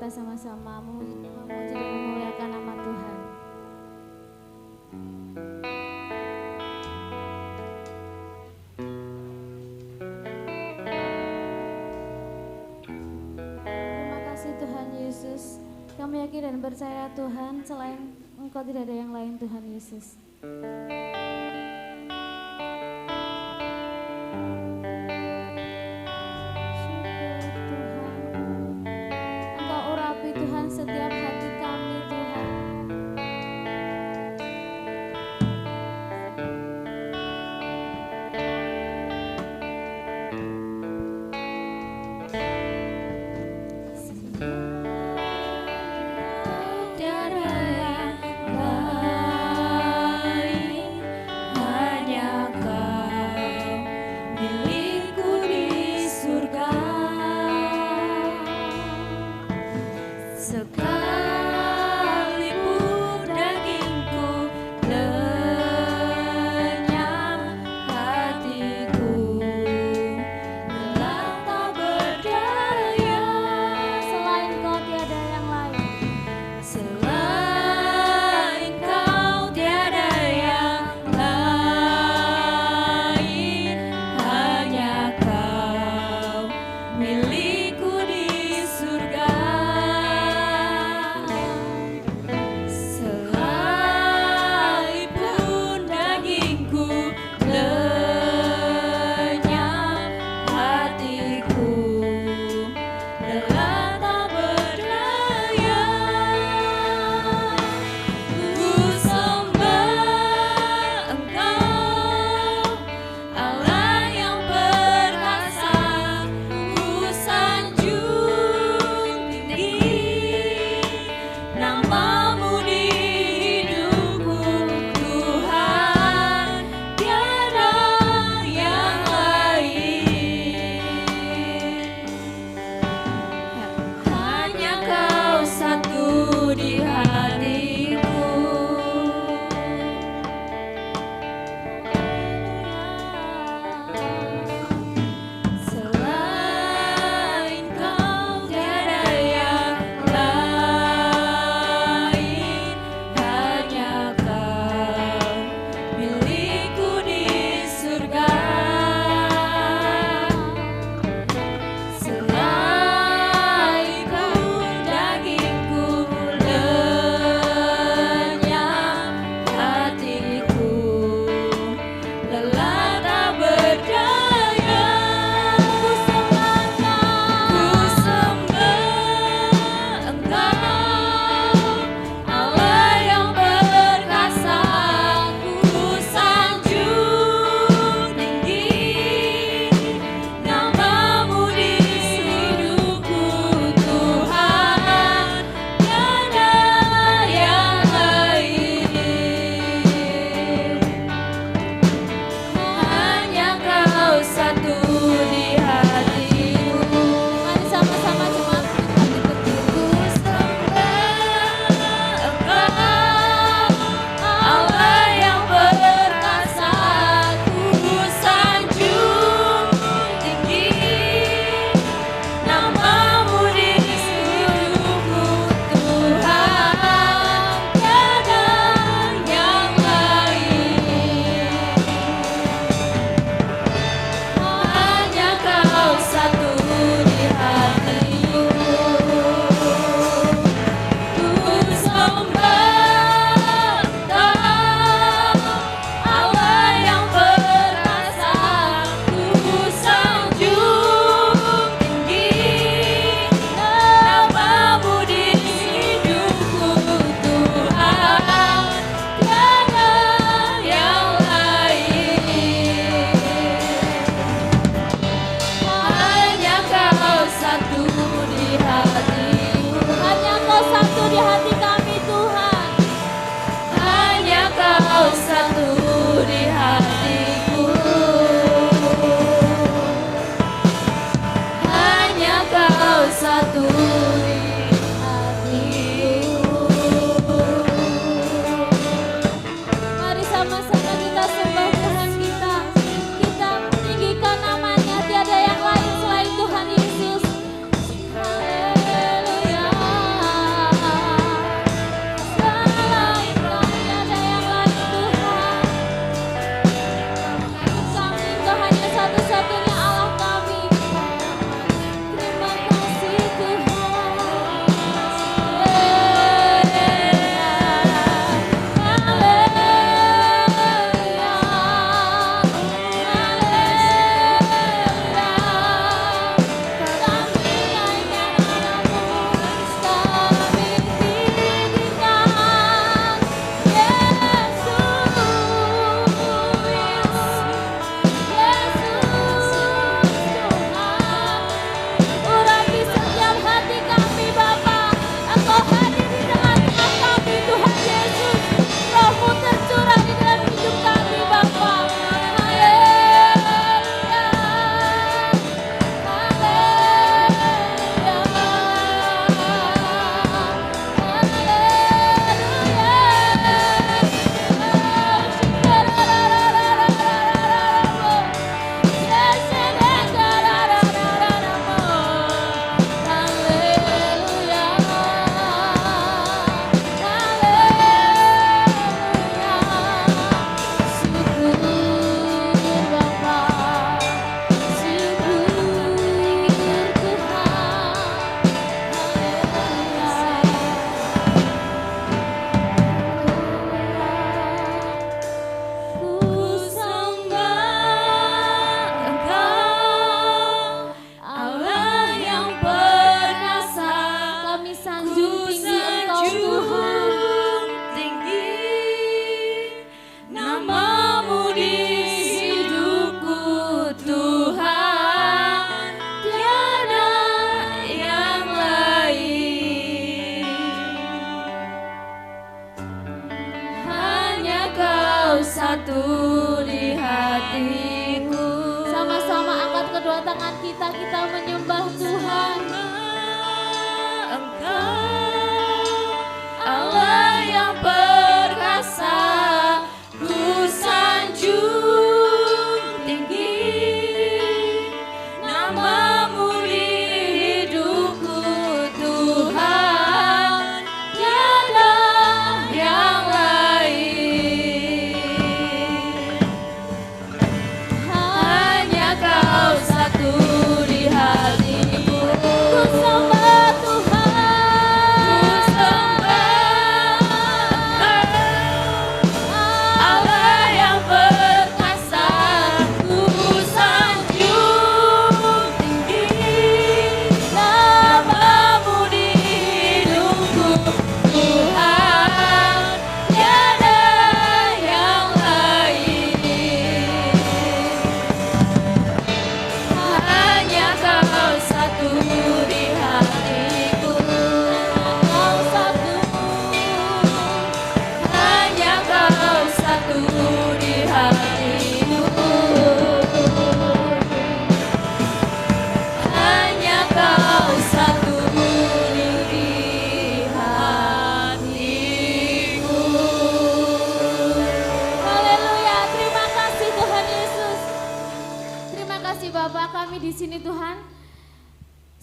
kita sama-sama memuji dan memuliakan nama Tuhan. Terima kasih Tuhan Yesus. Kami yakin dan percaya Tuhan, selain Engkau tidak ada yang lain Tuhan Yesus. Tuhan setiap hati kami Tuhan. Tiada yang lain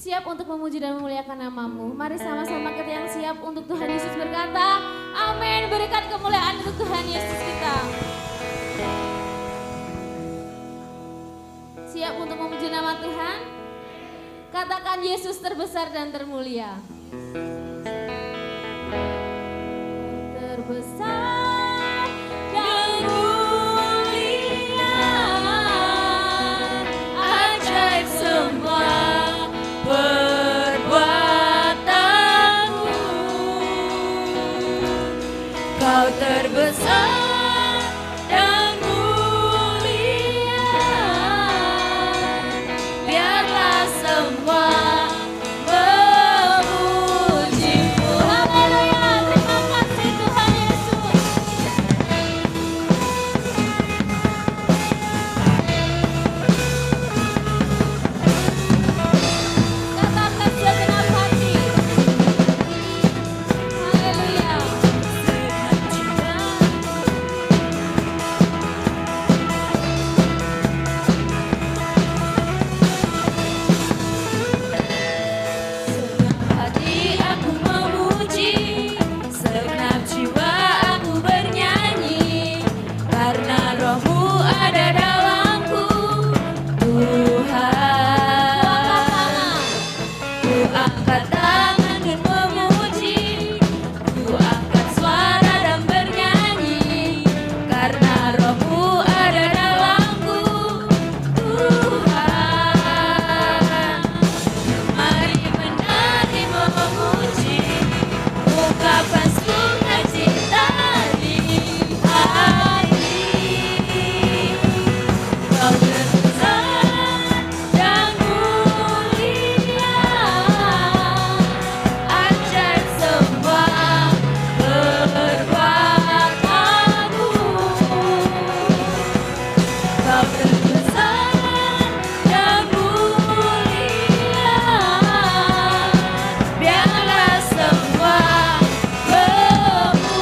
siap untuk memuji dan memuliakan nama-Mu. Mari sama-sama kita yang siap untuk Tuhan Yesus berkata, amin. Berikan kemuliaan untuk Tuhan Yesus kita. Siap untuk memuji nama Tuhan? Katakan Yesus terbesar dan termulia. Terbesar dan mulia, ajaib semua perbuatanmu. Kau terbesar dan mulia, biarlah semua memuji-Mu. Haleluya, terima kasih Tuhan Yesus. Katakan segenap hati. Haleluya. Segenap hati aku memuji, segenap jiwa aku bernyanyi, karena Roh-Mu ada dalamku, Tuhan. Ku angkat tangan dan memuji, ku angkat suara dan bernyanyi, karena Roh-Mu ada dalamku, Tuhan. Mari menari memuji, ungkapkan sukacita di hati. Kau terbesar dan mulia, ajaib semua perbuatanmu. Kau terbesar dan mulia, biarlah semua memuji-Mu.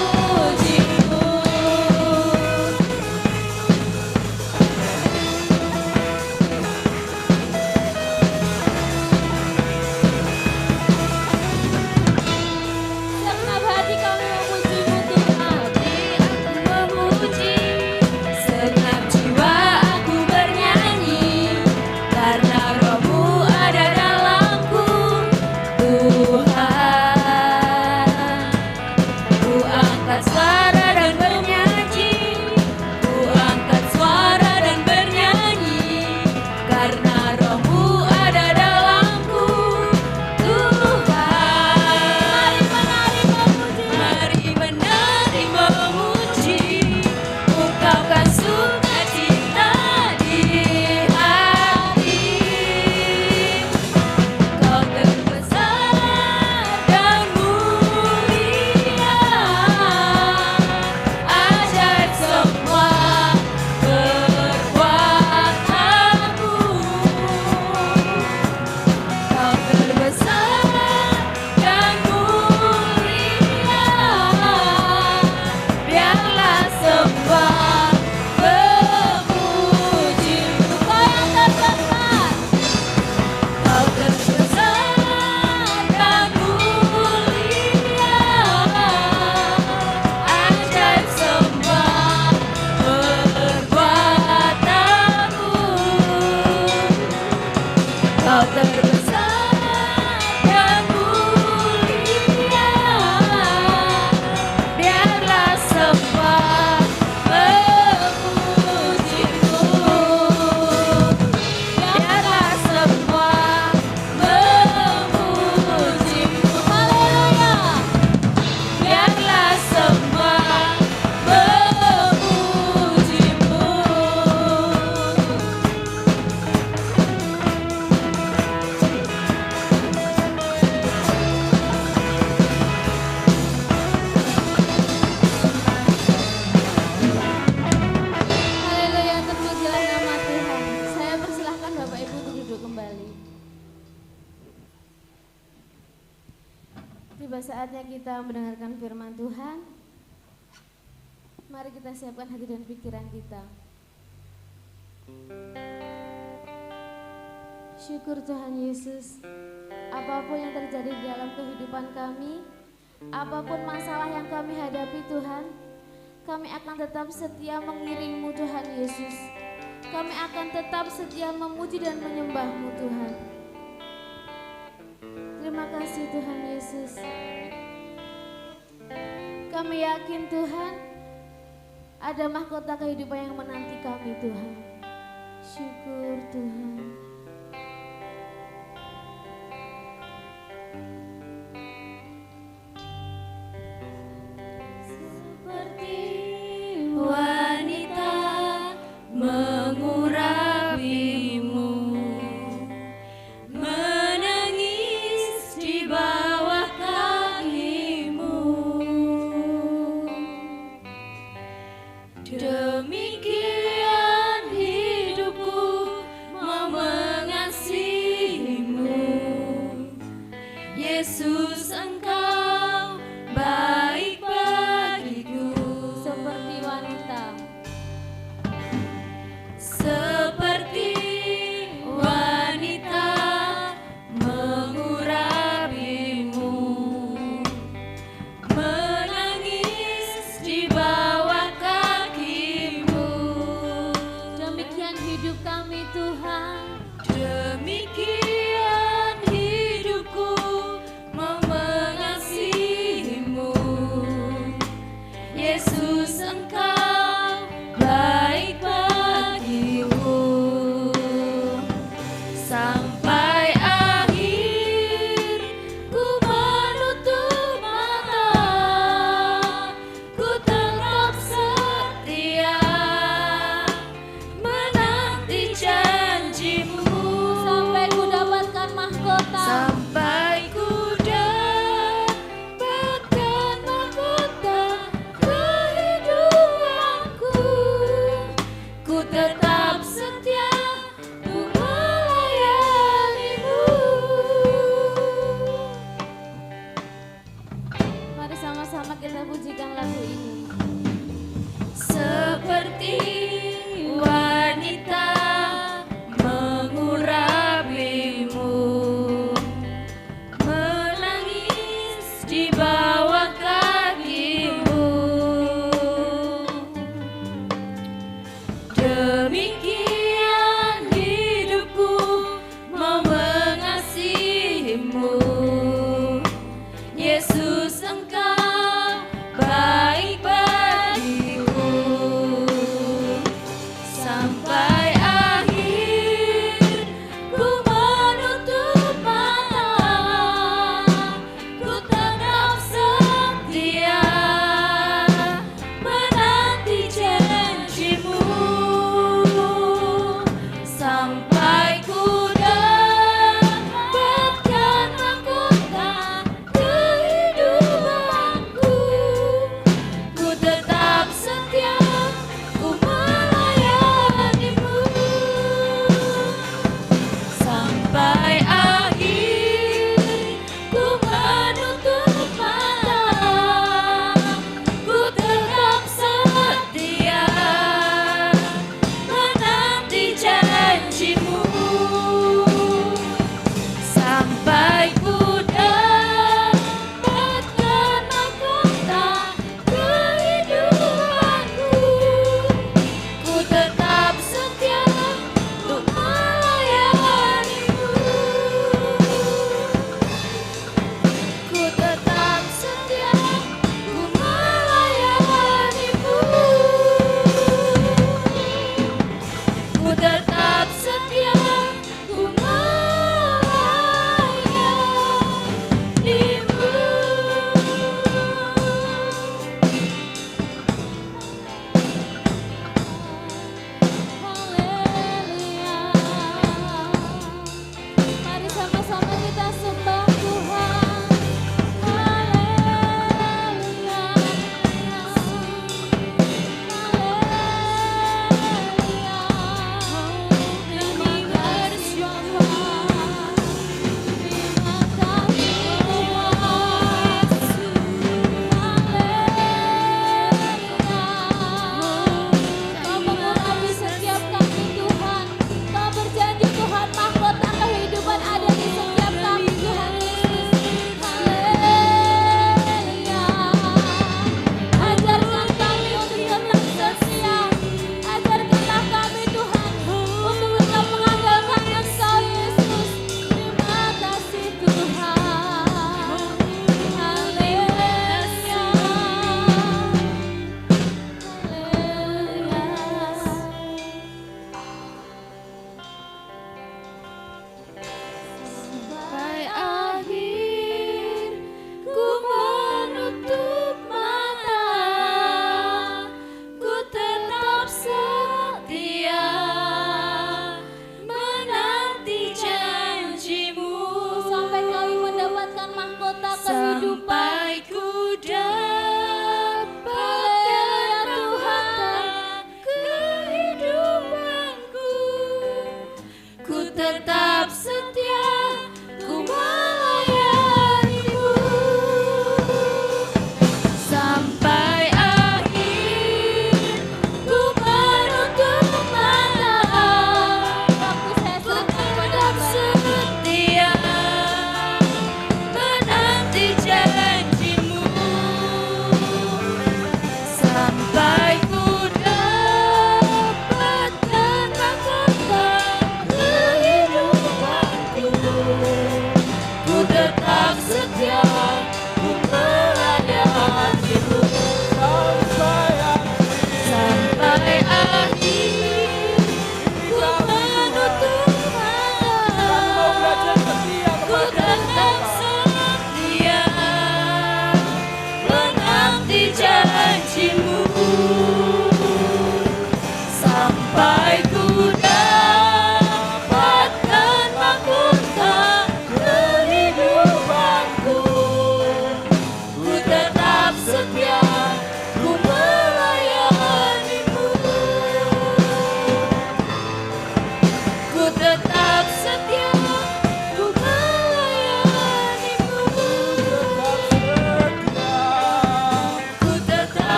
Segenap hati kami memuji-Mu Tuhan. Aku memuji, segenap jiwa aku bernyanyi, karena Roh-Mu ada dalamku, Tuhan. Ku angkat suara dan bernyanyi, ku angkat suara dan bernyanyi, karena Roh-Mu ada dalamku, Tuhan. Mari menari memuji, ungkapkan sukacita di hati. Kau terbesar dan mulia, ajaib semua perbuatanmu. Kau terbesar dan mulia, biarlah semua memuji-Mu. Kau yang terbesar. Kau terbesar dan mulia, ajaib semua perbuatanmu. Kau terbesar dan mulia, biarlah semua memuji-Mu. Biarlah semua memuji-Mu. Haleluya. Biarlah semua memuji-Mu. Haleluya, terpujilah nama Tuhan. Saya persilahkan Bapak Ibu untuk duduk kembali. Tiba saatnya kita mendengarkan firman Tuhan. Mari kita siapkan hati dan pikiran kita. Syukur Tuhan Yesus. apapun yang terjadi di dalam kehidupan kami, apapun masalah yang kami hadapi Tuhan, kami akan tetap setia mengiringmu Tuhan Yesus. Kami akan tetap setia memuji dan menyembahmu Tuhan. Terima kasih Tuhan Yesus. Kami yakin Tuhan, ada mahkota kehidupan yang menanti kami Tuhan. Syukur Tuhan. Seperti wanita mengurapimu, menangis di bawah kakimu, demikian hidupku mau mengasihimu. Yesus, Engkau baik bagiku. Seperti wanita, seperti wanita mengurapimu, menangis di bawah kakimu. Demikian hidup kami Tuhan, demikian hidupku mau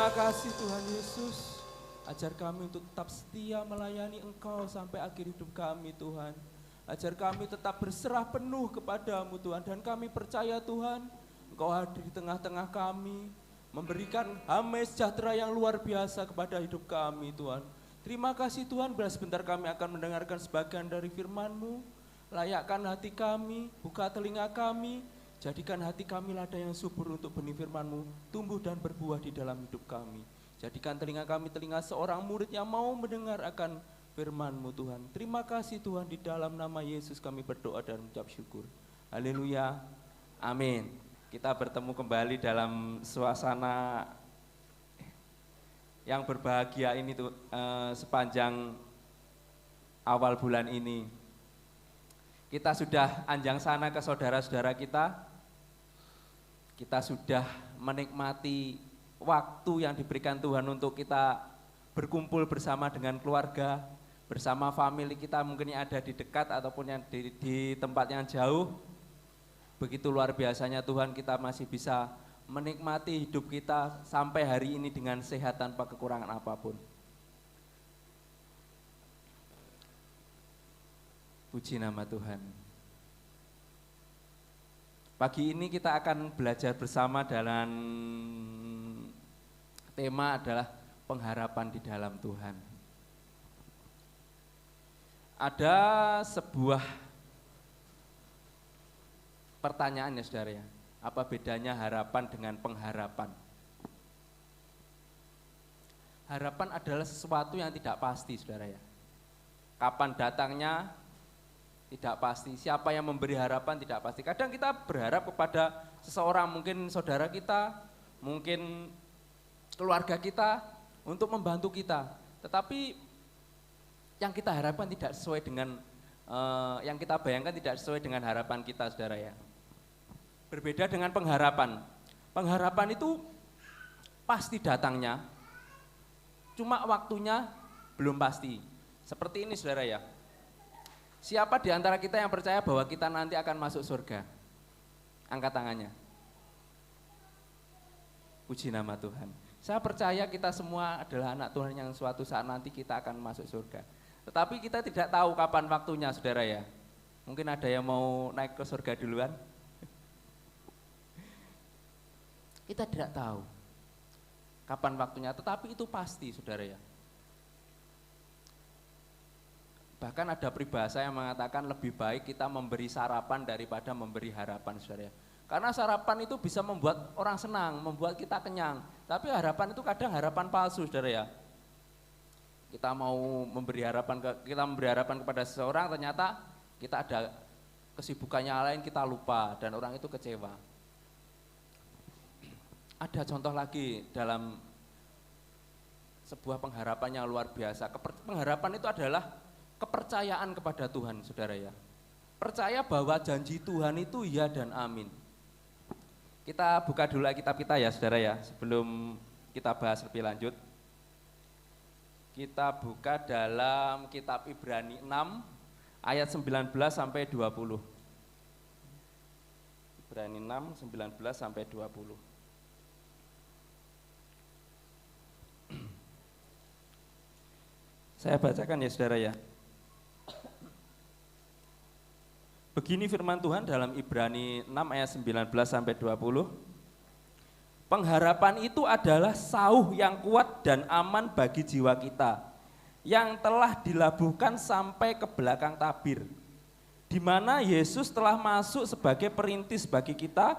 Terima kasih Tuhan Yesus. Ajar kami untuk tetap setia melayani Engkau sampai akhir hidup kami Tuhan. Ajar kami tetap berserah penuh kepadamu Tuhan. Dan kami percaya Tuhan, Engkau hadir di tengah-tengah kami, memberikan damai sejahtera yang luar biasa kepada hidup kami Tuhan. Terima kasih Tuhan, bila sebentar kami akan mendengarkan sebagian dari firman-Mu. Layakkan hati kami, buka telinga kami, jadikan hati kami ladang yang subur untuk benih firman-Mu tumbuh dan berbuah di dalam hidup kami. Jadikan telinga kami telinga seorang murid yang mau mendengar akan firman-Mu Tuhan. Terima kasih Tuhan, di dalam nama Yesus kami berdoa dan mengucap syukur. Haleluya, amin. Kita bertemu kembali dalam suasana yang berbahagia ini tuh, sepanjang awal bulan ini. Kita sudah anjang sana ke saudara-saudara kita. Kita sudah menikmati waktu yang diberikan Tuhan untuk kita berkumpul bersama dengan keluarga, bersama famili kita, mungkin yang ada di dekat ataupun yang di tempat yang jauh. Begitu luar biasanya Tuhan, kita masih bisa menikmati hidup kita sampai hari ini dengan sehat tanpa kekurangan apapun. Puji nama Tuhan. Pagi ini kita akan belajar bersama dalam tema adalah pengharapan di dalam Tuhan. Ada sebuah pertanyaan ya saudara ya, apa bedanya harapan dengan pengharapan? Harapan adalah sesuatu yang tidak pasti saudara ya. Kapan datangnya tidak pasti, siapa yang memberi harapan tidak pasti. Kadang kita berharap kepada seseorang, mungkin saudara kita, mungkin keluarga kita, untuk membantu kita. Tetapi yang kita harapkan tidak sesuai dengan, yang kita bayangkan tidak sesuai dengan harapan kita saudara ya. Berbeda dengan pengharapan. Pengharapan itu pasti datangnya, cuma waktunya belum pasti. Seperti ini saudara ya. Siapa di antara kita yang percaya bahwa kita nanti akan masuk surga? Angkat tangannya. Puji nama Tuhan. Saya percaya kita semua adalah anak Tuhan yang suatu saat nanti kita akan masuk surga. Tetapi kita tidak tahu kapan waktunya saudara ya. Mungkin ada yang mau naik ke surga duluan. Kita tidak tahu kapan waktunya, tetapi itu pasti saudara ya. Bahkan ada peribahasa yang mengatakan lebih baik kita memberi sarapan daripada memberi harapan saudara. Karena sarapan itu bisa membuat orang senang, membuat kita kenyang. Tapi harapan itu kadang harapan palsu saudara ya. Kita mau memberi harapan, kepada seseorang, ternyata kita ada kesibukannya lain, kita lupa dan orang itu kecewa. Ada contoh lagi dalam sebuah pengharapan yang luar biasa. Pengharapan itu adalah kepercayaan kepada Tuhan saudara ya. Percaya bahwa janji Tuhan itu ya dan amin. Kita buka dulu kitab kita ya saudara ya, sebelum kita bahas lebih lanjut. Kita buka dalam kitab Ibrani 6 ayat 19 sampai 20. Ibrani 6 19 sampai 20. Saya bacakan ya saudara ya. Begini firman Tuhan dalam Ibrani 6 ayat 19 sampai 20. Pengharapan itu adalah sauh yang kuat dan aman bagi jiwa kita, yang telah dilabuhkan sampai ke belakang tabir, di mana Yesus telah masuk sebagai perintis bagi kita,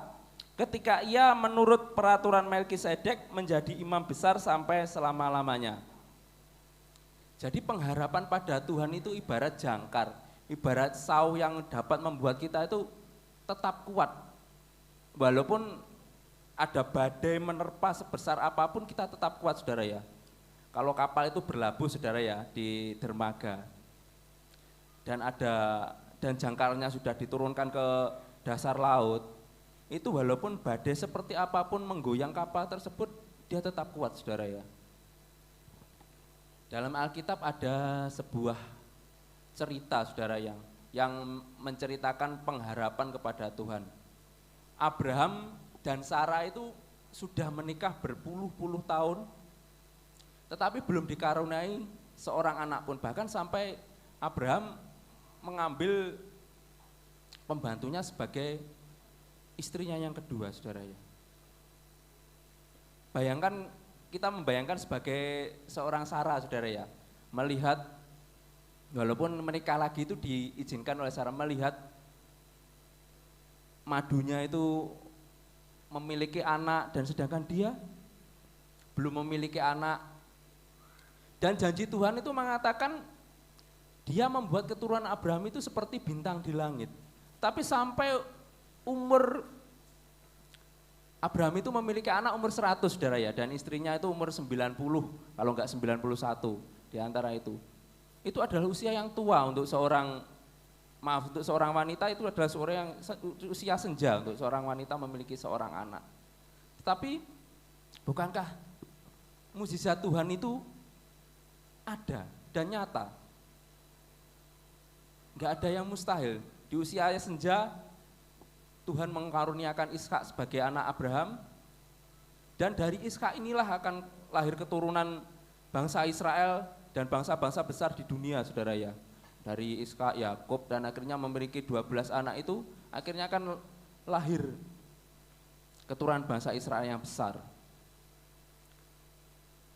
ketika ia menurut peraturan Melkisedek menjadi imam besar sampai selama-lamanya. Jadi pengharapan pada Tuhan itu ibarat jangkar, ibarat sauh yang dapat membuat kita itu tetap kuat. Walaupun ada badai menerpa sebesar apapun, kita tetap kuat saudara ya. Kalau kapal itu berlabuh saudara ya di dermaga, dan jangkarnya sudah diturunkan ke dasar laut, itu walaupun badai seperti apapun menggoyang kapal tersebut, dia tetap kuat saudara ya. Dalam Alkitab ada sebuah cerita saudara yang menceritakan pengharapan kepada Tuhan. Abraham dan Sarah itu sudah menikah berpuluh-puluh tahun, tetapi belum dikaruniai seorang anak pun. Bahkan sampai Abraham mengambil pembantunya sebagai istrinya yang kedua, saudara ya. Bayangkan, kita membayangkan sebagai seorang Sarah, saudara ya, melihat, walaupun menikah lagi itu diizinkan oleh Sarah, melihat madunya itu memiliki anak, dan sedangkan dia belum memiliki anak. Dan janji Tuhan itu mengatakan dia membuat keturunan Abraham itu seperti bintang di langit. Tapi sampai umur Abraham itu memiliki anak umur 100, saudara ya, dan istrinya itu umur 90, kalau enggak 91 di antara itu. Itu adalah usia yang tua untuk seorang, untuk seorang wanita, itu adalah usia senja untuk seorang wanita memiliki seorang anak. Tetapi bukankah mukjizat Tuhan itu ada dan nyata? Enggak ada yang mustahil. Di usia senja Tuhan mengkaruniakan Ishak sebagai anak Abraham, dan dari Ishak inilah akan lahir keturunan bangsa Israel dan bangsa-bangsa besar di dunia, saudara ya. Dari Ishak, Yakub, dan akhirnya memiliki 12 anak itu, akhirnya akan lahir keturunan bangsa Israel yang besar.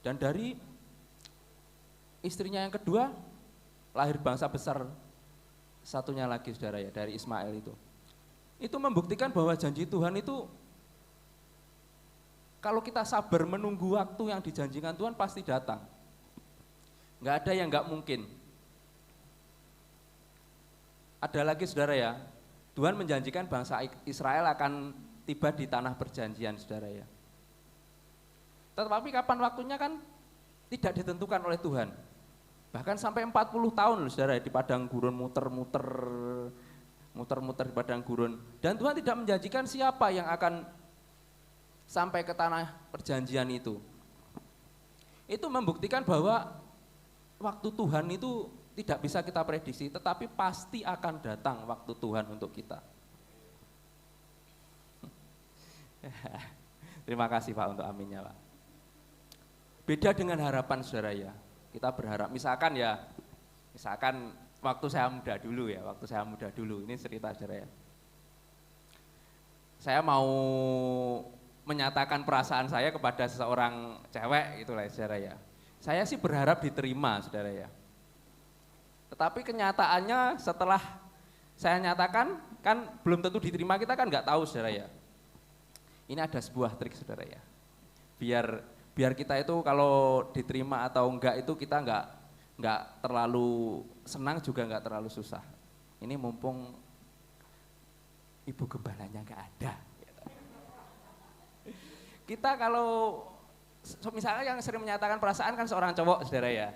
Dan dari istrinya yang kedua lahir bangsa besar satunya lagi, saudara ya, dari Ismail itu. Itu membuktikan bahwa janji Tuhan itu, kalau kita sabar menunggu waktu yang dijanjikan Tuhan, pasti datang. Nggak ada yang nggak mungkin. Ada lagi, saudara ya, Tuhan menjanjikan bangsa Israel akan tiba di tanah perjanjian, saudara ya. Tetapi kapan waktunya kan tidak ditentukan oleh Tuhan. Bahkan sampai 40 tahun, saudara, di padang gurun muter-muter di padang gurun. Dan Tuhan tidak menjanjikan siapa yang akan sampai ke tanah perjanjian itu. Itu membuktikan bahwa waktu Tuhan itu tidak bisa kita prediksi, tetapi pasti akan datang waktu Tuhan untuk kita. Terima kasih Pak untuk aminnya, Pak. Beda dengan harapan, saudara ya. Kita berharap, misalkan waktu saya muda dulu, ini cerita, saudara ya. Saya mau menyatakan perasaan saya kepada seseorang cewek, itulah, saudara ya. Saya sih berharap diterima, saudara ya. Tetapi kenyataannya setelah saya nyatakan, kan belum tentu diterima, kita kan nggak tahu, saudara ya. Ini ada sebuah trik, saudara ya. Biar kita itu kalau diterima atau enggak itu kita enggak terlalu senang juga enggak terlalu susah. Ini mumpung ibu gembalanya enggak ada. Kita kalau misalnya yang sering menyatakan perasaan kan seorang cowok, saudara ya.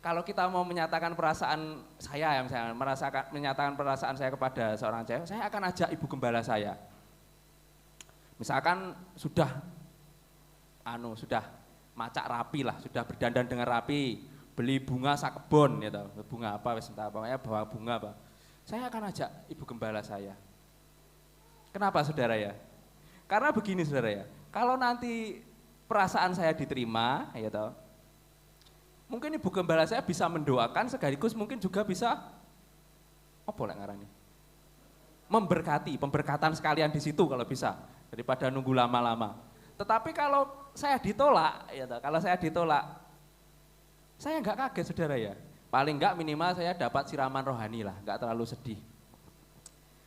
Kalau kita mau menyatakan perasaan saya, misalnya menyatakan perasaan saya kepada seorang cewek, saya akan ajak ibu gembala saya. Misalkan sudah macak rapi lah, sudah berdandan dengan rapi, beli bunga sakebon gitu, bunga apa wis entah pokoknya bawa bunga, Pak. Saya akan ajak ibu gembala saya. Kenapa, saudara ya? Karena begini, saudara ya. Kalau nanti perasaan saya diterima, ya toh, mungkin ibu gembala saya bisa mendoakan sekaligus mungkin juga bisa apa lek ngarani? Memberkati, pemberkatan sekalian di situ kalau bisa, daripada nunggu lama-lama. Tetapi kalau saya ditolak, ya toh, saya nggak kaget, saudara ya. Paling nggak minimal saya dapat siraman rohani lah, nggak terlalu sedih.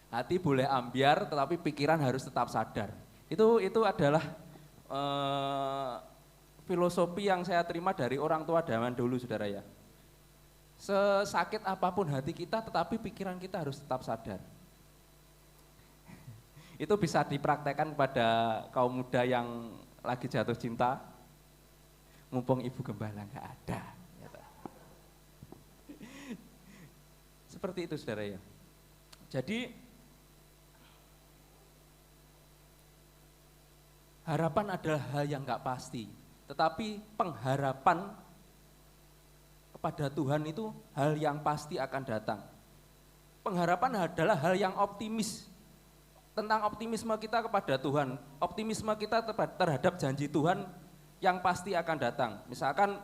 Hati boleh ambiar, tetapi pikiran harus tetap sadar. Itu adalah filosofi yang saya terima dari orang tua zaman dulu, saudara ya. Sesakit apapun hati kita, tetapi pikiran kita harus tetap sadar. Itu bisa dipraktekkan pada kaum muda yang lagi jatuh cinta, mumpung ibu gembala nggak ada. Seperti itu, saudara ya. Jadi harapan adalah hal yang nggak pasti, tetapi pengharapan kepada Tuhan itu hal yang pasti akan datang. Pengharapan adalah hal yang optimis, tentang optimisme kita kepada Tuhan, optimisme kita terhadap janji Tuhan yang pasti akan datang. Misalkan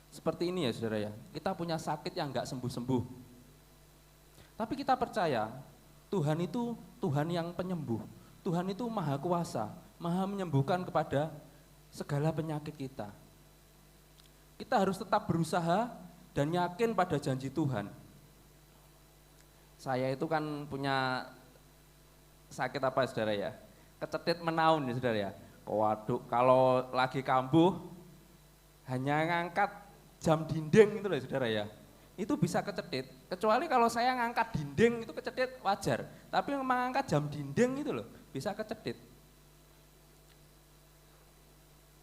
seperti ini ya saudara ya, kita punya sakit yang enggak sembuh-sembuh. Tapi kita percaya Tuhan itu Tuhan yang penyembuh. Tuhan itu maha kuasa, maha menyembuhkan kepada segala penyakit kita. Kita harus tetap berusaha dan yakin pada janji Tuhan. Saya itu kan punya sakit apa saudara ya? Kecetit menaun ya saudara ya. Waduh, kalau lagi kambuh hanya ngangkat jam dinding itu loh saudara ya. Itu bisa kecetit, kecuali kalau saya ngangkat dinding itu kecetit wajar. Tapi mengangkat jam dinding itu loh, bisa kecetit.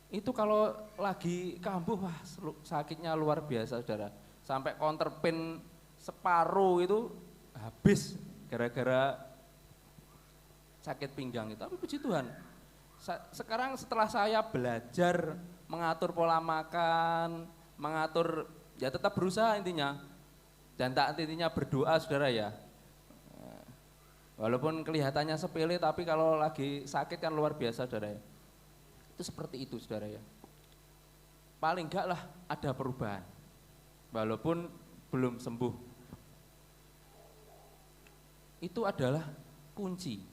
Itu kalau lagi kambuh, wah sakitnya luar biasa saudara. Sampai counterpin separuh itu habis gara-gara sakit pinggang itu. Tapi puji Tuhan, sekarang setelah saya belajar mengatur pola makan, mengatur, ya tetap berusaha intinya. Dan tak intinya berdoa saudara ya. Walaupun kelihatannya sepele, tapi kalau lagi sakit kan luar biasa saudara ya. Itu seperti itu saudara ya. Paling enggak lah ada perubahan, walaupun belum sembuh. Itu adalah kunci.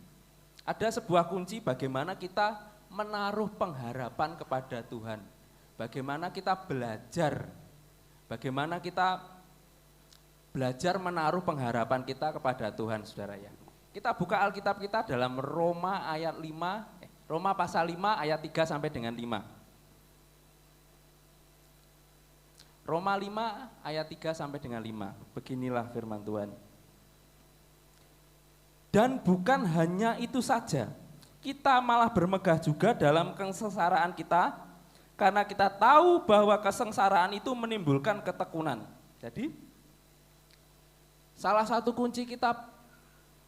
Ada sebuah kunci bagaimana kita menaruh pengharapan kepada Tuhan. Bagaimana kita belajar, bagaimana kita belajar menaruh pengharapan kita kepada Tuhan saudara ya. Kita buka Alkitab kita dalam Roma ayat 5, Roma pasal 5 ayat 3 sampai dengan 5. Roma 5 ayat 3 sampai dengan 5. Beginilah firman Tuhan. Dan bukan hanya itu saja, kita malah bermegah juga dalam kesengsaraan kita, karena kita tahu bahwa kesengsaraan itu menimbulkan ketekunan. Jadi, salah satu kunci kita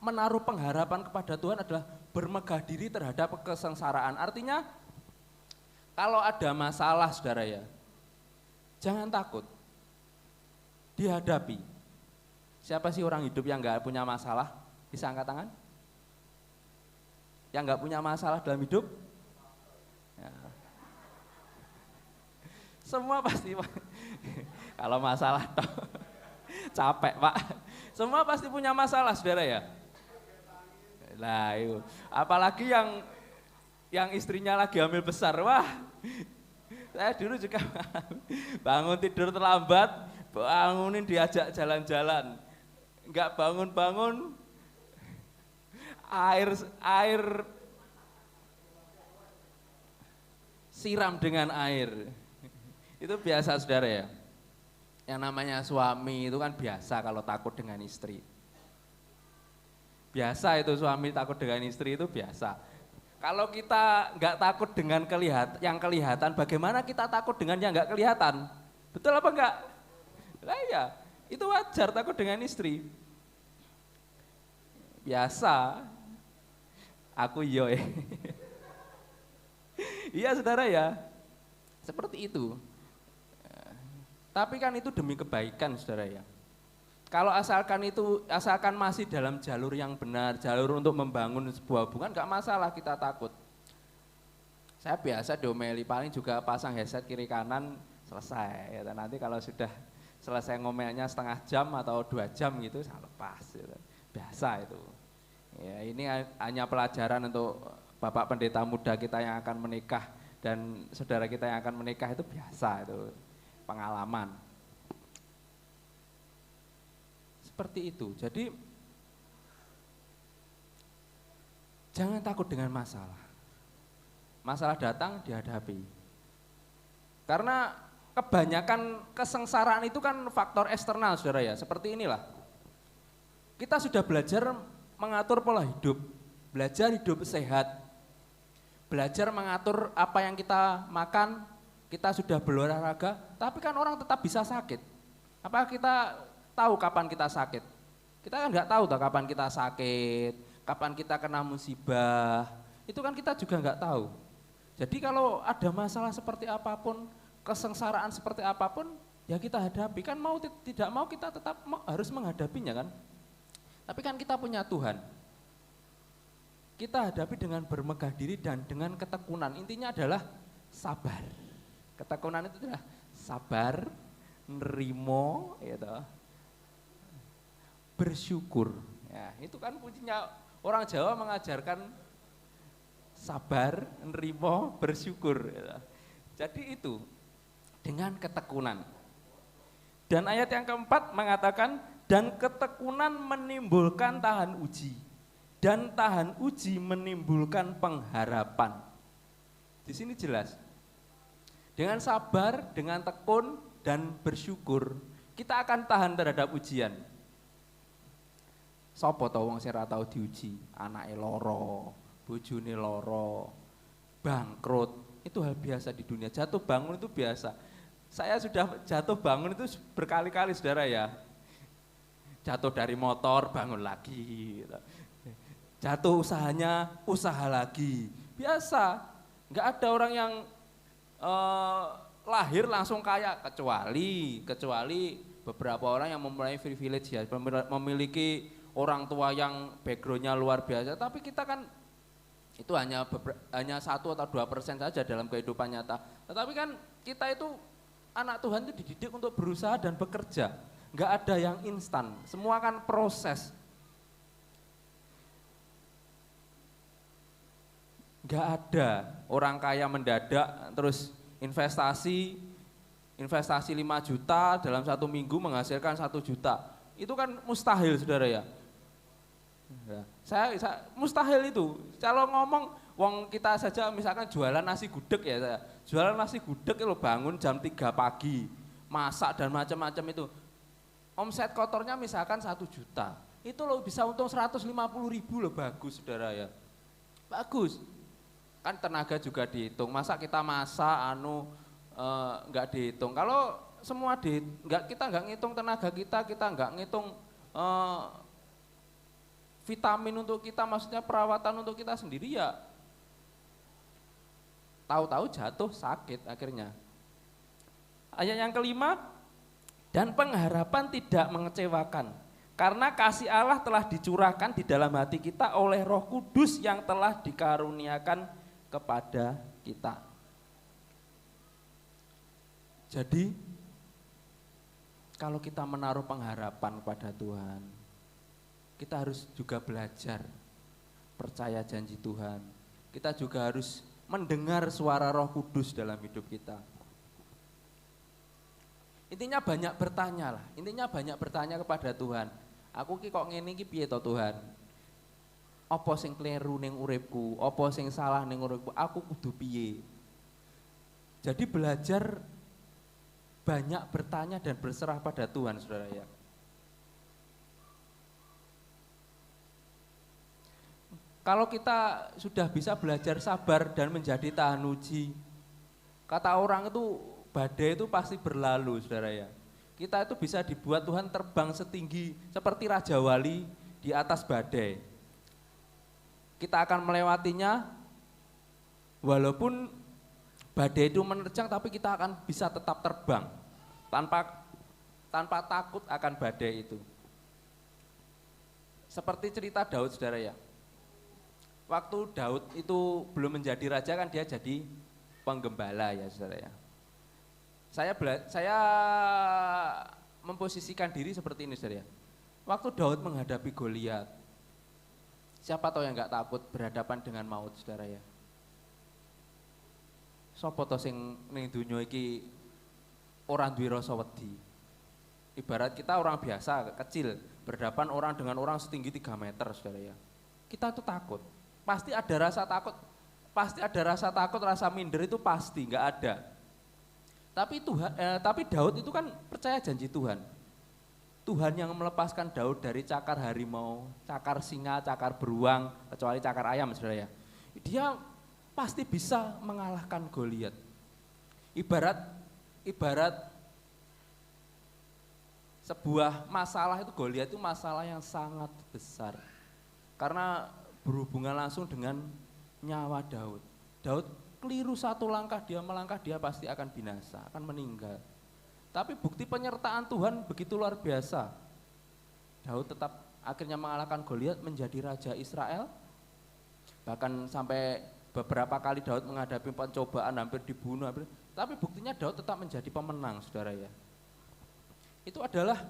menaruh pengharapan kepada Tuhan adalah bermegah diri terhadap kesengsaraan. Artinya, kalau ada masalah saudara ya, jangan takut, dihadapi. Siapa sih orang hidup yang gak punya masalah? Bisa angkat tangan? Yang gak punya masalah dalam hidup? Ya. Semua pasti, kalau masalah toh, capek Pak. Semua pasti punya masalah saudara ya. Nah itu, apalagi yang istrinya lagi hamil besar, wah. Saya dulu juga bangun tidur terlambat, bangunin diajak jalan-jalan, enggak bangun-bangun, air siram dengan air. Itu biasa saudara ya. Yang namanya suami itu kan biasa kalau takut dengan istri. Biasa itu suami takut dengan istri itu biasa. Kalau kita nggak takut dengan yang kelihatan, bagaimana kita takut dengan yang nggak kelihatan? Betul apa enggak? Lah ya, itu wajar takut dengan istri. Biasa. Aku yo. Iya saudara ya. Seperti itu. Tapi kan itu demi kebaikan saudara ya. Kalau asalkan masih dalam jalur yang benar, jalur untuk membangun sebuah hubungan, gak masalah kita takut. Saya biasa diomeli, paling juga pasang headset kiri kanan, selesai. Ya, nanti kalau sudah selesai ngomelnya setengah jam atau 2 jam gitu, saya lepas. Gitu. Biasa itu. Ya, ini hanya pelajaran untuk Bapak Pendeta muda kita yang akan menikah dan saudara kita yang akan menikah, itu biasa itu, pengalaman. Seperti itu. Jadi jangan takut dengan masalah. Masalah datang dihadapi. Karena kebanyakan kesengsaraan itu kan faktor eksternal saudara ya. Seperti inilah. Kita sudah belajar mengatur pola hidup, belajar hidup sehat, belajar mengatur apa yang kita makan, kita sudah berolahraga, tapi kan orang tetap bisa sakit. Apa kita tahu kapan kita sakit? Kita kan nggak tahu kapan kita sakit, kapan kita kena musibah, itu kan kita juga nggak tahu. Jadi kalau ada masalah seperti apapun, kesengsaraan seperti apapun, ya kita hadapi. Kan mau tidak mau kita tetap harus menghadapinya kan. Tapi kan kita punya Tuhan. kita hadapi dengan bermegah diri dan dengan ketekunan. Intinya adalah sabar. Ketekunan itu adalah sabar, nerimo, gitu, bersyukur. Ya, itu kan kuncinya. Orang Jawa mengajarkan sabar, nerimo, bersyukur. Gitu. Jadi itu dengan ketekunan. Dan ayat yang keempat mengatakan, dan ketekunan menimbulkan tahan uji. Dan tahan uji menimbulkan pengharapan. Di sini jelas. Dengan sabar, dengan tekun, dan bersyukur, kita akan tahan terhadap ujian. Sopo to wong sing ora tau diuji, anake lara, bojone lara, bangkrut, itu hal biasa di dunia. Jatuh bangun itu biasa. Saya sudah jatuh bangun itu berkali-kali saudara ya. Jatuh dari motor, bangun lagi. Jatuh usahanya, usaha lagi. Biasa, nggak ada orang yang lahir langsung kaya, kecuali beberapa orang yang mempunyai privilege ya, memiliki orang tua yang backgroundnya luar biasa. Tapi kita kan itu hanya 1 atau 2% saja dalam kehidupan nyata. Tetapi kan kita itu anak Tuhan itu dididik untuk berusaha dan bekerja. Nggak ada yang instan, semua kan proses. Nggak ada orang kaya mendadak terus investasi 5 juta dalam 1 minggu menghasilkan 1 juta. Itu kan mustahil saudara ya. Saya mustahil itu. Kalau ngomong wong kita saja misalkan jualan nasi gudeg ya saya. Jualan nasi gudeg itu bangun jam 3 pagi, masak dan macam-macam itu. Omset kotornya misalkan 1 juta. Itu loh bisa untung 150.000 loh, bagus saudara ya. Bagus. Kan tenaga juga dihitung, masa kita masak nggak dihitung. Kalau semua kita nggak ngitung tenaga kita nggak ngitung vitamin untuk kita, maksudnya perawatan untuk kita sendiri ya, tahu-tahu jatuh sakit akhirnya. Ayat yang kelima, dan pengharapan tidak mengecewakan, karena kasih Allah telah dicurahkan di dalam hati kita oleh Roh Kudus yang telah dikaruniakan kepada kita. Jadi kalau kita menaruh pengharapan kepada Tuhan, kita harus juga belajar percaya janji Tuhan. Kita juga harus mendengar suara Roh Kudus dalam hidup kita. Intinya banyak bertanya kepada Tuhan. Aku ki kok ngene iki piye to Tuhan? Apa sing kleru ning uripku? Apa sing salah ning uripku? Aku kudu piye? Jadi belajar banyak bertanya dan berserah pada Tuhan, saudara ya. Kalau kita sudah bisa belajar sabar dan menjadi tahan uji, kata orang itu badai itu pasti berlalu, saudara ya. Kita itu bisa dibuat Tuhan terbang setinggi seperti Raja Wali di atas badai. Kita akan melewatinya, walaupun badai itu menerjang, tapi kita akan bisa tetap terbang tanpa takut akan badai itu. Seperti cerita Daud, saudara ya. Waktu Daud itu belum menjadi raja kan dia jadi penggembala ya, saudara ya. Saya memposisikan diri seperti ini, saudara ya. Waktu Daud menghadapi Goliat, siapa tahu yang nggak takut berhadapan dengan maut, saudara ya. Sopo to sing ning donya iki ora duwe rasa wedi. Ibarat kita orang biasa, kecil, berhadapan dengan orang setinggi 3 meter, saudara ya. Kita tuh takut. Pasti ada rasa takut, rasa minder itu pasti, nggak ada. Tapi Daud itu kan percaya janji Tuhan. Tuhan yang melepaskan Daud dari cakar harimau, cakar singa, cakar beruang, kecuali cakar ayam, saudara ya. Dia pasti bisa mengalahkan Goliat. Ibarat sebuah masalah itu, Goliat itu masalah yang sangat besar. Karena berhubungan langsung dengan nyawa Daud. Daud keliru 1 langkah, dia melangkah, dia pasti akan binasa, akan meninggal. Tapi bukti penyertaan Tuhan begitu luar biasa. Daud tetap akhirnya mengalahkan Goliat, menjadi raja Israel. Bahkan sampai beberapa kali Daud menghadapi pencobaan, hampir dibunuh, tapi buktinya Daud tetap menjadi pemenang, saudara ya. Itu adalah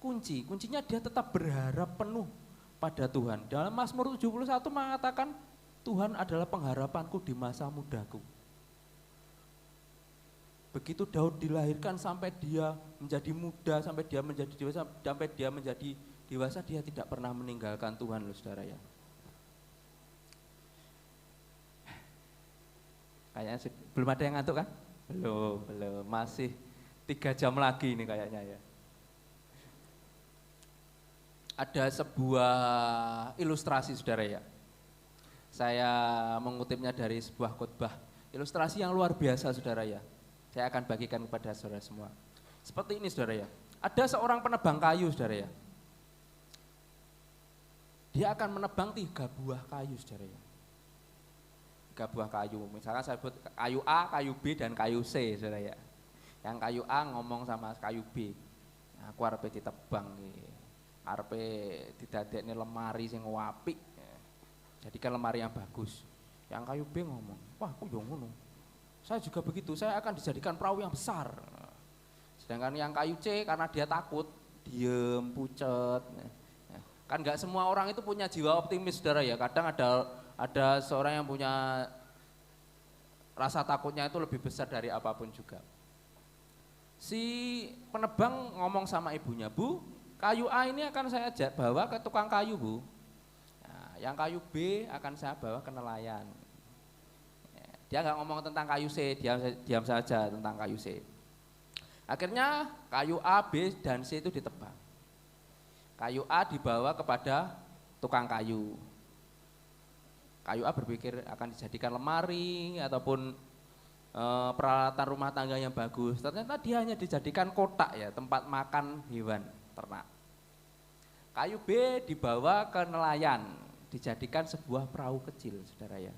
kuncinya dia tetap berharap penuh pada Tuhan. Dalam Mazmur 71 mengatakan, Tuhan adalah pengharapanku di masa mudaku. Begitu Daud dilahirkan sampai dia menjadi muda, sampai dia menjadi dewasa, dia tidak pernah meninggalkan Tuhan, loh saudara ya. Kayaknya belum ada yang ngantuk kan? Belum, masih 3 jam lagi ini kayaknya ya. Ada sebuah ilustrasi, saudara ya. Saya mengutipnya dari sebuah khotbah. Ilustrasi yang luar biasa, saudara ya. Saya akan bagikan kepada saudara semua. Seperti ini, saudara ya. Ada seorang penebang kayu, saudara ya. Dia akan menebang 3 buah kayu, saudara ya. 3 buah kayu. Misalkan saya sebut kayu A, kayu B, dan kayu C, saudara ya. Yang kayu A ngomong sama kayu B. Aku arepe ditebang nih. Arepe didadekne lemari sing apik. Jadikan lemari yang bagus. Yang kayu B ngomong, wah aku yo ngono. Saya juga begitu, saya akan dijadikan perahu yang besar. Sedangkan yang kayu C karena dia takut, diem, pucet. Kan nggak semua orang itu punya jiwa optimis, saudara ya. Kadang ada seorang yang punya rasa takutnya itu lebih besar dari apapun juga. Si penebang ngomong sama ibunya, Bu, kayu A ini akan saya bawa ke tukang kayu, Bu. Nah, yang kayu B akan saya bawa ke nelayan. Dia nggak ngomong tentang kayu C, diam saja tentang kayu C. Akhirnya kayu A, B, dan C itu ditebang. Kayu A dibawa kepada tukang kayu. Kayu A berpikir akan dijadikan lemari ataupun peralatan rumah tangga yang bagus. Ternyata dia hanya dijadikan kotak ya, tempat makan hewan ternak. Kayu B dibawa ke nelayan, dijadikan sebuah perahu kecil, saudara ya.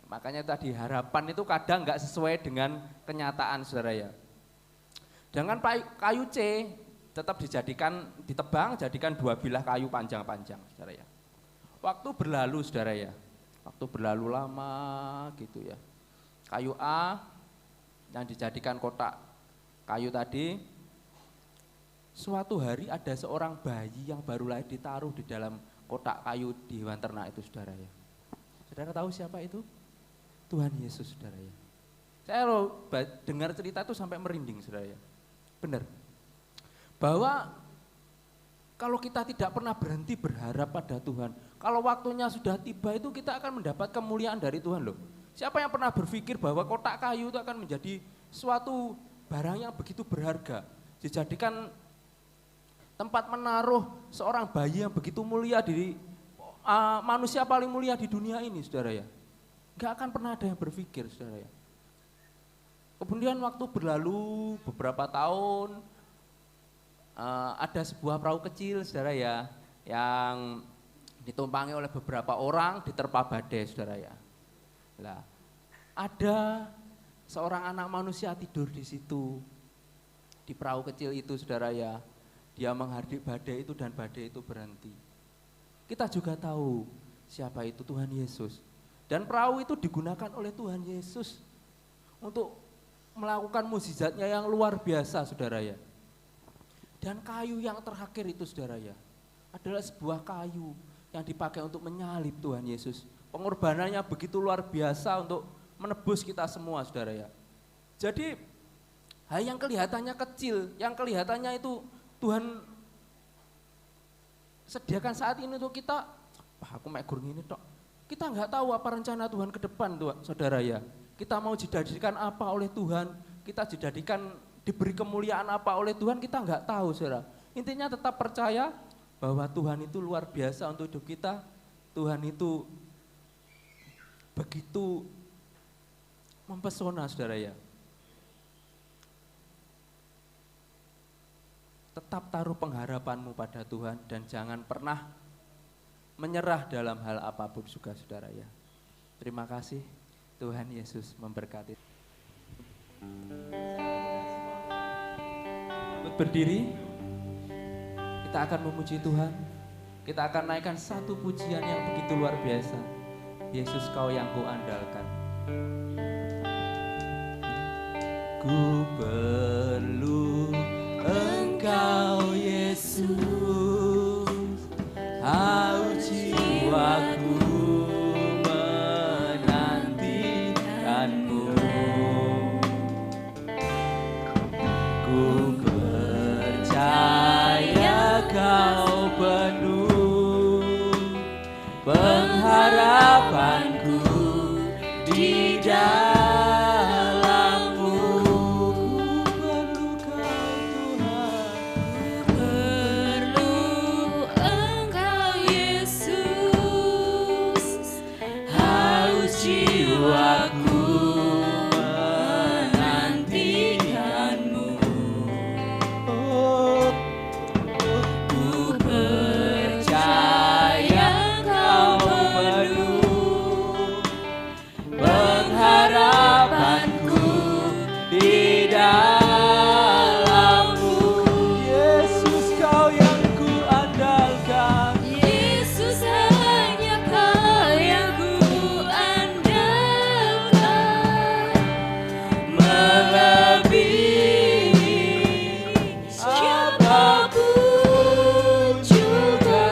Makanya tadi harapan itu kadang nggak sesuai dengan kenyataan, saudara ya. Dengan kayu C tetap ditebang, jadikan 2 bilah kayu panjang-panjang, saudara ya. Waktu berlalu, saudara ya. Waktu berlalu lama gitu ya. Kayu A yang dijadikan kotak kayu tadi, suatu hari ada seorang bayi yang baru lahir ditaruh di dalam kotak kayu di hewan ternak itu, saudara ya. Saudara tahu siapa itu? Tuhan Yesus, saudara ya. Saya loh dengar cerita itu sampai merinding, saudara ya. Benar. Bahwa kalau kita tidak pernah berhenti berharap pada Tuhan, kalau waktunya sudah tiba itu kita akan mendapat kemuliaan dari Tuhan loh. Siapa yang pernah berpikir bahwa kotak kayu itu akan menjadi suatu barang yang begitu berharga, dijadikan tempat menaruh seorang bayi yang begitu mulia, manusia paling mulia di dunia ini, saudara ya. Gak akan pernah ada yang berpikir, saudara ya. Kemudian waktu berlalu beberapa tahun, ada sebuah perahu kecil, saudara ya, yang ditumpangi oleh beberapa orang, diterpa badai, saudara ya. Lah, ada seorang anak manusia tidur di situ, di perahu kecil itu, saudara ya. Dia menghardik badai itu dan badai itu berhenti. Kita juga tahu siapa itu, Tuhan Yesus. Dan perahu itu digunakan oleh Tuhan Yesus untuk melakukan mukjizatnya yang luar biasa, saudara ya. Dan kayu yang terakhir itu, saudara ya, adalah sebuah kayu yang dipakai untuk menyalib Tuhan Yesus. Pengorbanannya begitu luar biasa untuk menebus kita semua, saudara ya. Jadi hal yang kelihatannya kecil, yang kelihatannya itu Tuhan sediakan saat ini untuk kita, aku mek gur ngene tok. Kita nggak tahu apa rencana Tuhan ke depan, saudara ya. Kita mau dijadikan apa oleh Tuhan, kita diberi kemuliaan apa oleh Tuhan, kita nggak tahu, saudara. Intinya tetap percaya bahwa Tuhan itu luar biasa untuk hidup kita. Tuhan itu begitu mempesona, saudara ya. Tetap taruh pengharapanmu pada Tuhan dan jangan pernah menyerah dalam hal apapun juga, saudara ya. Terima kasih, Tuhan Yesus memberkati. Berdiri, kita akan memuji Tuhan, kita akan naikkan satu pujian yang begitu luar biasa. Yesus, Kau yang kuandalkan. Ku perlu Engkau Yesus, haus jiwaku menantikanmu. Ku percaya Kau penuh pengharapanku di dalam-Mu. Ku perlu Engkau Yesus, haus jiwaku menantikanmu. Ku percaya Kau penuh pengharapanku di dalam-Mu. Yesus, Kau yang kuandalkan. Yesus, hanya Kau yang kuandalkan, Melebihi apapun juga.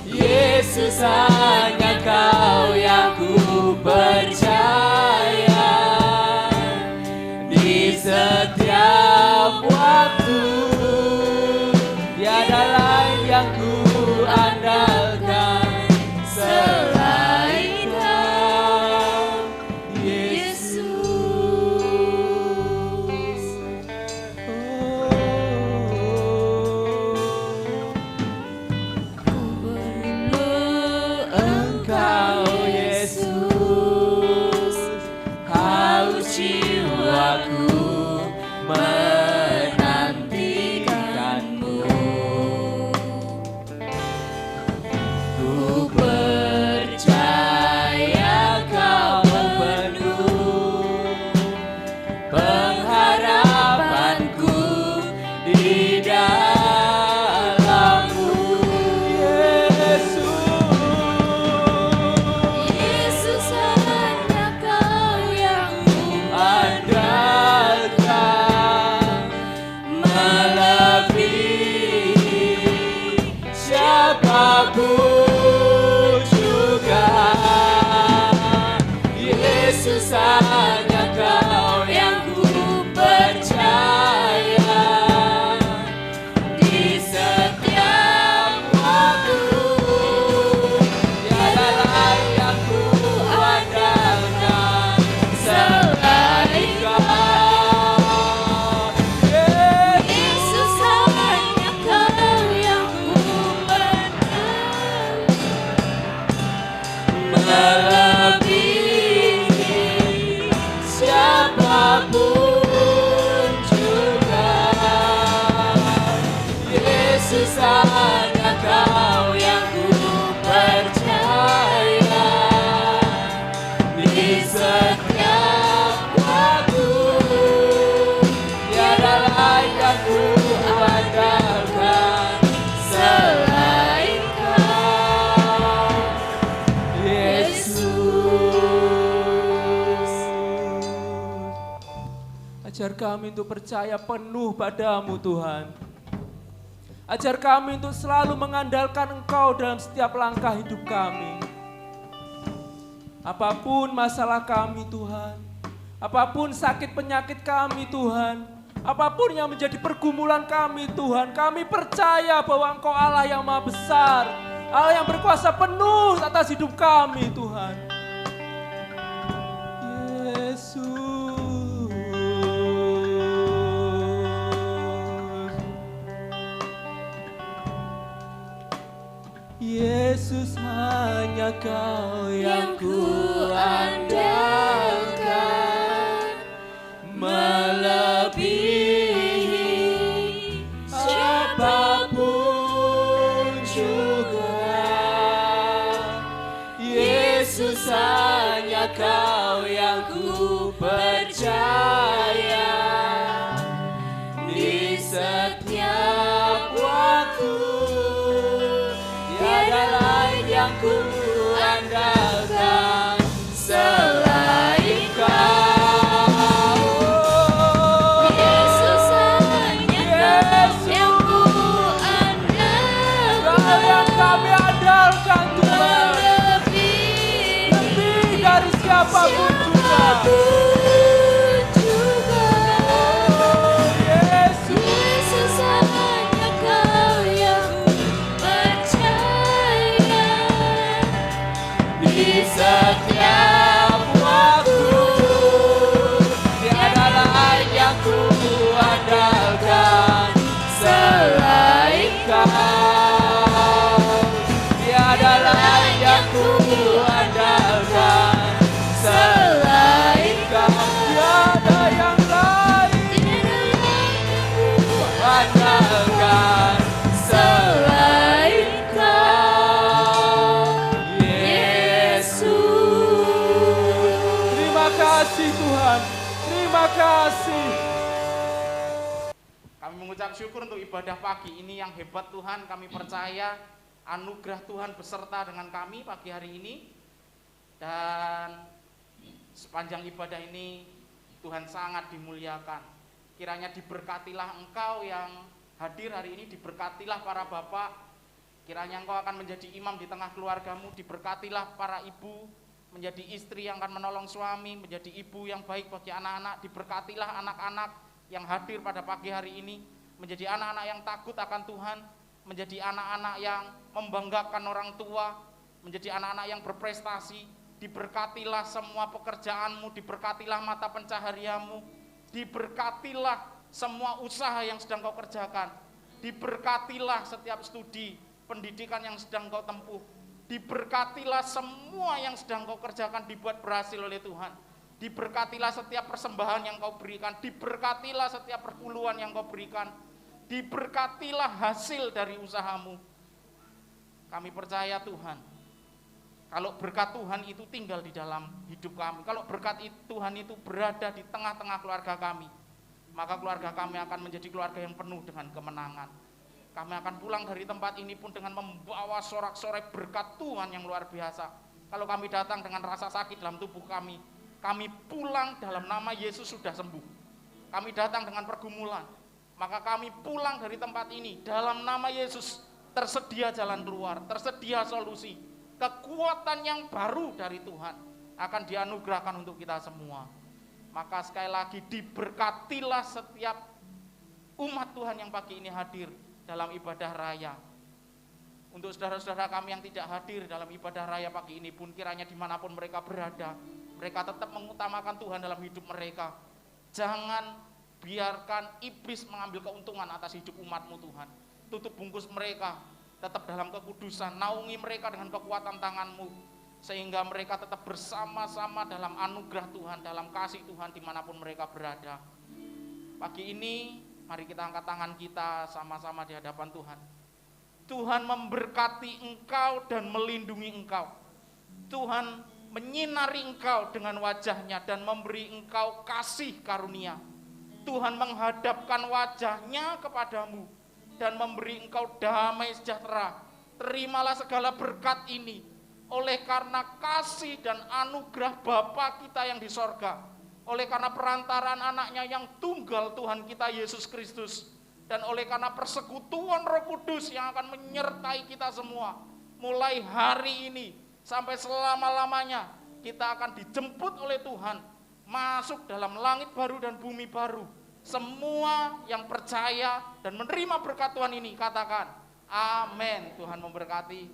Yesus, hanya Kau yang ku percaya. Di setiap waktu tiada lain yang ku andalkan selain Kau, Yesus. Engkau Yesus, haus jiwaku menantikanmu. Ku percaya Kau penuh pengharapanku di dalam-Mu. Yesus, hanya Kau yang Andalkan, melebihi siapapun juga. Yesus, hanya Kau yang ku percaya. Di setiap waktu tiada lain yang ku andalkan selain Kau. Yesus, hanya Kau yang kuandalkan, Melebihi siapapun juga. Yesus, hanya Kau yang ku percaya. Di setiap waktu tiada lain yang ku andalkan selain Kau, Yesus. Ajar kami untuk percaya penuh padamu Tuhan. Ajar kami untuk selalu mengandalkan Engkau dalam setiap langkah hidup kami. Apapun masalah kami Tuhan, apapun sakit penyakit kami Tuhan, apapun yang menjadi pergumulan kami Tuhan, kami percaya bahwa Engkau Allah yang Maha Besar, Allah yang berkuasa penuh atas hidup kami Tuhan. Yesus. Yesus, hanya Kau yang ku andalkan, melebihi apapun juga. Yesus, hanya Kau yang ku percaya. Di setiap waktu yang ku andalkan selain Kau. Yesus hanya Kau yang ku andalkan. Kau yang kami andalkan Tuhan, lebih dari siapapun juga. Oh Yesus, Yesus hanya Kau yang ku percaya. di setiap waktu tiada lain yang ku andalkan selain Kau. Tiada lain yang ku andalkan selain Kau. Tiada yang lain andalkan selain Kau, Yesus. Terima kasih Tuhan, terima kasih. Kami mengucap syukur untuk ibadah pagi ini yang hebat Tuhan. Kami percaya anugerah Tuhan beserta dengan kami pagi hari ini. Dan sepanjang ibadah ini Tuhan sangat dimuliakan. Kiranya diberkatilah Engkau yang hadir hari ini, diberkatilah para bapak. Kiranya Engkau akan menjadi imam di tengah keluargamu, diberkatilah para ibu, menjadi istri yang akan menolong suami, menjadi ibu yang baik bagi anak-anak. Diberkatilah anak-anak yang hadir pada pagi hari ini, menjadi anak-anak yang takut akan Tuhan, menjadi anak-anak yang membanggakan orang tua, menjadi anak-anak yang berprestasi. Diberkatilah semua pekerjaanmu, diberkatilah mata pencahariamu, diberkatilah semua usaha yang sedang kau kerjakan, diberkatilah setiap studi pendidikan yang sedang kau tempuh, diberkatilah semua yang sedang kau kerjakan dibuat berhasil oleh Tuhan, diberkatilah setiap persembahan yang kau berikan, diberkatilah setiap perpuluhan yang kau berikan, diberkatilah hasil dari usahamu. Kami percaya Tuhan, kalau berkat Tuhan itu tinggal di dalam hidup kami, kalau berkat Tuhan itu berada di tengah-tengah keluarga kami, maka keluarga kami akan menjadi keluarga yang penuh dengan kemenangan. Kami akan pulang dari tempat ini pun dengan membawa sorak-sorai berkat Tuhan yang luar biasa. Kalau kami datang dengan rasa sakit dalam tubuh kami pulang dalam nama Yesus sudah sembuh. Kami datang dengan pergumulan, maka kami pulang dari tempat ini dalam nama Yesus tersedia jalan keluar, tersedia solusi. Kekuatan yang baru dari Tuhan akan dianugerahkan untuk kita semua. Maka sekali lagi diberkatilah setiap umat Tuhan yang pagi ini hadir dalam ibadah raya. Untuk saudara-saudara kami yang tidak hadir dalam ibadah raya pagi ini pun, kiranya dimanapun mereka berada, mereka tetap mengutamakan Tuhan dalam hidup mereka. Jangan biarkan iblis mengambil keuntungan atas hidup umatmu Tuhan. Tutup bungkus mereka, tetap dalam kekudusan, naungi mereka dengan kekuatan tanganmu, sehingga mereka tetap bersama-sama dalam anugerah Tuhan, dalam kasih Tuhan dimanapun mereka berada. Pagi ini, mari kita angkat tangan kita sama-sama di hadapan Tuhan. Tuhan memberkati engkau dan melindungi engkau. Tuhan menyinari engkau dengan wajahnya dan memberi engkau kasih karunia. Tuhan menghadapkan wajahnya kepadamu dan memberi engkau damai sejahtera. Terimalah segala berkat ini oleh karena kasih dan anugerah Bapa kita yang di sorga, oleh karena perantaraan anaknya yang tunggal Tuhan kita Yesus Kristus, dan oleh karena persekutuan Roh Kudus yang akan menyertai kita semua. Mulai hari ini sampai selama-lamanya kita akan dijemput oleh Tuhan masuk dalam langit baru dan bumi baru. Semua yang percaya dan menerima berkat Tuhan ini katakan amin. Tuhan memberkati.